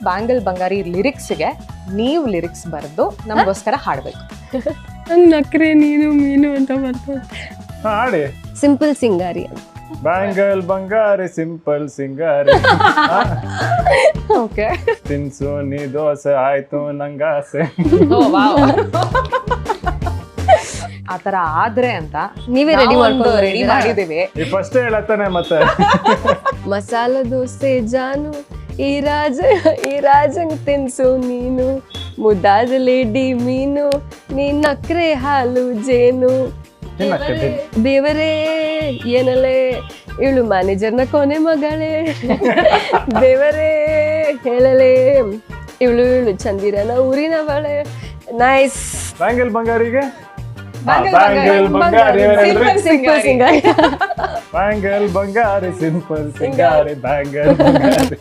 Bangle ಬಂಗಾರಿ ಲಿರಿಕ್ಸ್ಗೆ ನೀವು lyrics ಬರೆದು ನಮಗೋಸ್ಕರ ಹಾಡ್ಬೇಕು. ನಂಗೆ ನಕ್ರೆ ನೀನು ಮೀನು ಅಂತ ಬರ್ತದೆ. ಹಾಡಿ. ಸಿಂಪಲ್ ಸಿಂಗಾರಿ ಅಂತ. ಬ್ಯಾಂಗಲ್ ಬಂಗಾರಿ ಸಿಂಪಲ್ ಸಿಂಗಾರಿ ಓಕೆ. ತಿನ್ಸು ನೀ ದೋಸೆ ಆಯ್ತು ನಂಗಾಸೆ. ಆತರ ಆದ್ರೆ ಅಂತ ನೀವೇ ರೆಡಿ ಮಾಡ್ಕೊಂಡು ರೆಡಿ ಮಾಡಿದೀವಿ. ಈ ಫಸ್ಟ್ ಹೇಳತ್ತಾನೆ ಮತ್ತೆ. ಮಸಾಲ ದೋಸೆ ಜಾನು ಈ ರಾಜಂಗ್ ತಿನ್ಸು ನೀನು, ಮುದ್ದಾದ ಲೇಡಿ ಮೀನು, ನೀ ನಕ್ರೆ ಹಾಲು ಜೇನು, ದೇವರೇ ಏನಲೇ ಇವಳು ಮ್ಯಾನೇಜರ್ನ ಕೊನೆ ಮಗಳೇ, ದೇವರೇ ಹೇಳಲೇ ಇವಳು ಚಂದಿರನ ಊರಿನ ಬಳೆ. ನೈಸ್. ಬ್ಯಾಂಗಲ್ ಬಂಗಾರಿಗೆ ಬ್ಯಾಂಗಲ್ ಬಂಗಾರಿ ಸಿಂಪಲ್ ಸಿಂಗಾರಿ. ಬ್ಯಾಂಗಲ್ ಬಂಗಾರಿ ಸಿಂಪಲ್ ಸಿಂಗಾರಿ ಬ್ಯಾಂಗಲ್ ಬಂಗಾರಿ.